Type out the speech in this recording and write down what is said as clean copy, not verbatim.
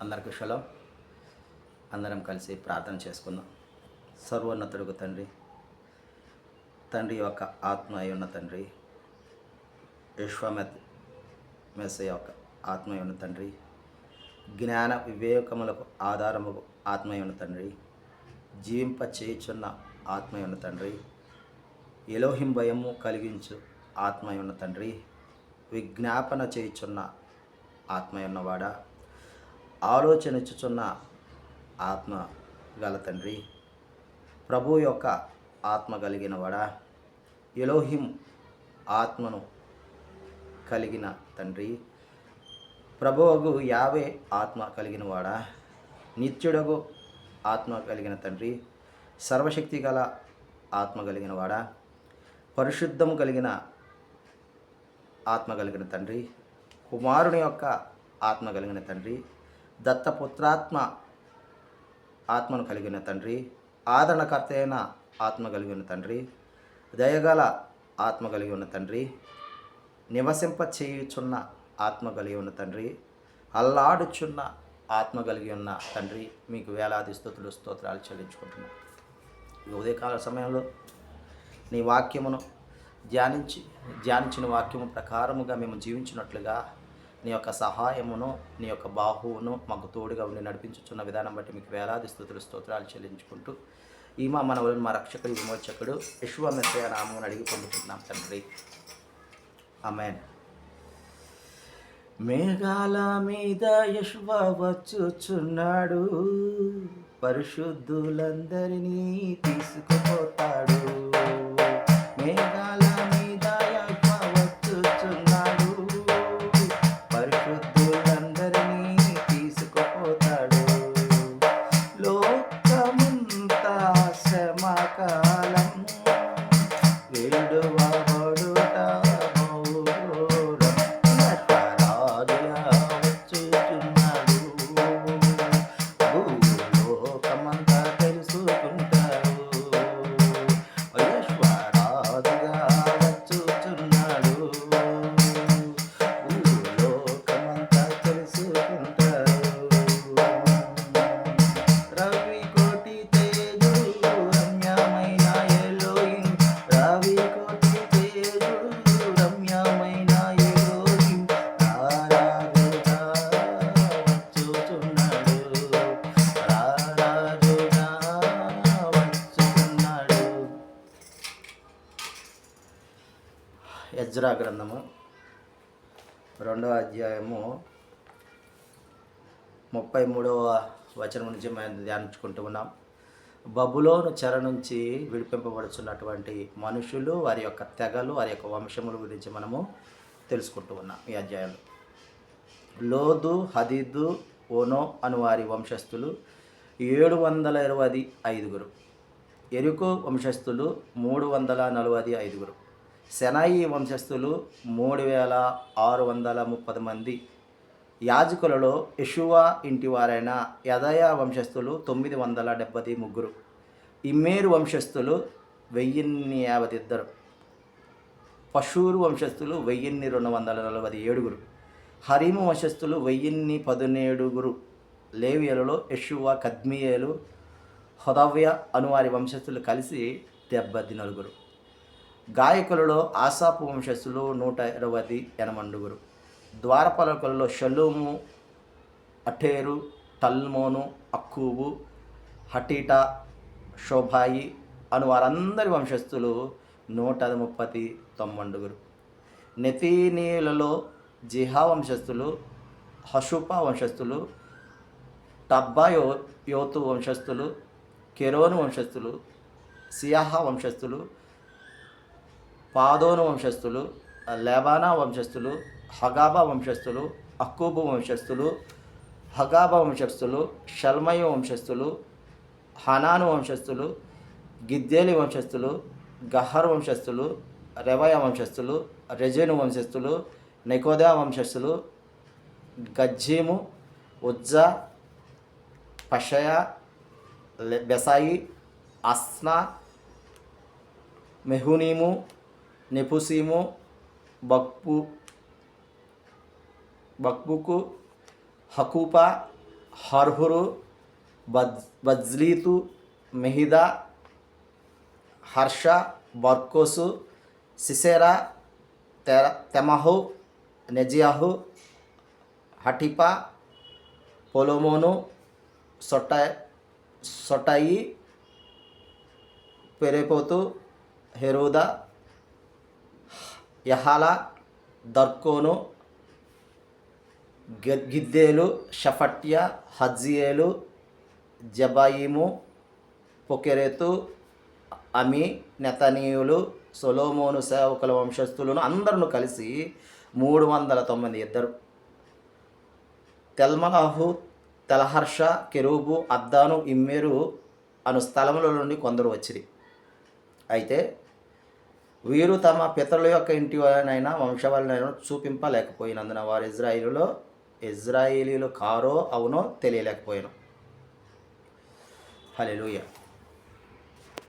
అందరికీ షలోం. అందరం కలిసి ప్రార్థన చేసుకుందాం. సర్వోన్నతుడుగు తండ్రి యొక్క ఆత్మ అయి ఉన్న తండ్రి, మెస్సయ్య యొక్క ఆత్మ అయి ఉన్న తండ్రి, జ్ఞాన వివేకములకు ఆధారముకు ఆత్మ అయి ఉన్న తండ్రి, జీవింప చేయుచున్న ఆత్మ అయి ఉన్న తండ్రి, ఎలోహిం భయము కలిగించు ఆత్మ అయి ఉన్న తండ్రి, విజ్ఞాపన చేయుచున్న ఆత్మ అయి ఉన్నవాడా, ఆలోచనిచ్చుచున్న ఆత్మ గల తండ్రి, ప్రభు యొక్క ఆత్మ కలిగిన వాడా, ఎలోహిం ఆత్మను కలిగిన తండ్రి, ప్రభువుకు యావే ఆత్మ కలిగిన వాడా, నిత్యుడగు ఆత్మ కలిగిన తండ్రి, సర్వశక్తి గల ఆత్మ కలిగిన వాడా, పరిశుద్ధము కలిగిన ఆత్మ కలిగిన తండ్రి, కుమారుని యొక్క ఆత్మ కలిగిన తండ్రి, దత్తపుత్రాత్మ ఆత్మను కలిగిన తండ్రి, ఆదరణకర్త అయిన ఆత్మ కలిగిన తండ్రి, దయగల ఆత్మ కలిగి ఉన్న తండ్రి, నివసింప చేయుచున్న ఆత్మ కలిగి ఉన్న తండ్రి, అల్లాడుచున్న ఆత్మ కలిగి ఉన్న తండ్రి, మీకు వేలాది స్తుతులు స్తోత్రాలు చెల్లించుకుంటున్నాను. ఈ ఉదయకాల సమయంలో నీ వాక్యమును ధ్యానించిన వాక్యము ప్రకారముగా మేము జీవించినట్లుగా నీ యొక్క సహాయమును, నీ యొక్క బాహువును మాకు తోడుగా ఉండి నడిపించుచున్న విధానం బట్టి మీకు వేలాది స్తుతులు స్తోత్రాలు చెల్లించుకుంటూ ఈ మనవలను మా రక్షకుడు విమోచకుడు యెషూవా మెస్సయ్య నామమున అడిగి పొందుతున్నాం తండ్రి, ఆమేన్. మేఘాల మీద యెషూవా వచ్చుచున్నాడు, పరిశుద్ధులందరినీ తీసుకుపోతాడు. మేఘాల మీద యెషూవా వచ్చుచున్నాడు, పరిశుద్ధులందరినీ తీసుకుపోతాడు. లోకమంతా శ్రమకాలం, వేడువబడుట బహుఘోరం. రాజుగా వచ్చుచున్నాడు, భూలోకమంతా తెలుసుకుంటాడు. యెషూవా రాజుగా వచ్చుచున్నాడు, భూలోకమంతా తెలుసుకుంటాడు. రవి కోటి తేజుడు రమ్యమైన ఎలోహిం, రవి కోటి తేజుడు రమ్యమైన ఎలోహిం, రారాజుగా వచ్చుచున్నాడు, రారాజుగా వచ్చుచున్నాడు. ఎజ్రా గ్రంథము 2వ అధ్యాయము 33వ వచనం నుంచి మనం ధ్యానించుకుంటూ ఉన్నాం. బబులోను చెర నుంచి విడిపింపబడుచున్నటువంటి మనుషులు, వారి యొక్క తెగలు, వారి యొక్క వంశముల గురించి మనము తెలుసుకుంటూ ఉన్నాం ఈ అధ్యాయంలో. లోదు, హదీదు, ఓనో అను వారి వంశస్థులు 725. ఎరుకో వంశస్థులు 345. సెనాయి వంశస్థులు 3630 మంది. యాజకులలో యెషూవా ఇంటివారైన యెదాయా వంశస్థులు 973. ఇమ్మేరు వంశస్థులు 1052. పషూరు వంశస్థులు 1247. హరీము వంశస్థులు 1017. లేవియలలో యెషూవా, కద్మియేలు, హోదవ్య అనువారి వంశస్థులు కలిసి 74. గాయకులలో ఆసాపు వంశస్థులు 128. ద్వారపాలకులలో షల్లూము, అటేరు, టల్మోను, అక్కూబు, హటీటా, షోబాయి అను వారందరి వంశస్థులు 139. నెతీనీయులలో జిహా వంశస్థులు, హషూపా వంశస్థులు, టబ్బాయోతు వంశస్థులు, కెరోను వంశస్థులు, సియాహా వంశస్థులు, పాదోను వంశస్థులు, లెబానా వంశస్థులు, హగాబా వంశస్థులు, అక్కూబు వంశస్థులు, హగాబా వంశస్థులు, షల్మయి వంశస్థులు, హనాను వంశస్థులు, గిద్దేలి వంశస్థులు, గహర్ వంశస్థులు, రెవయ వంశస్థులు, రెజెను వంశస్థులు, నెకోదా వంశస్థులు, గజ్జీము, ఉజ్జా, పషయ, బెసాయి, అస్నా, మెహునీము, నెపుసీము, బక్బుకు, హకూపా, హర్హురు, బజ్లీతు, మెహిదా, హర్ష, బర్కోసు, సిసెరా, తెమహు, నెజియాహు, హటిపా, పొలోమోను, సొటాయి, పెరేపోతు, హెరోదా, యహాల, దర్కోను, గిద్దేలు, షఫట్య, హజ్జియేలు, జబాయిము, పొకెరెతు, అమి, నెతనీయులు, సొలోమోను సేవకుల వంశస్థులను అందరూ కలిసి 390 ఇద్దరు. తెల్మలాహు, తెలహర్ష, కెరూబు, అద్దాను, ఇమ్మెరు అను స్థలముల నుండి కొందరు వచ్చిరి. అయితే వీరు తమ పితరుల యొక్క ఇంటి వారినైనా వంశవారినైనా చూపింపలేకపోయినందున వారు ఇజ్రాయేలీలు కారో అవునో తెలియలేకపోయాను. హల్లెలూయా.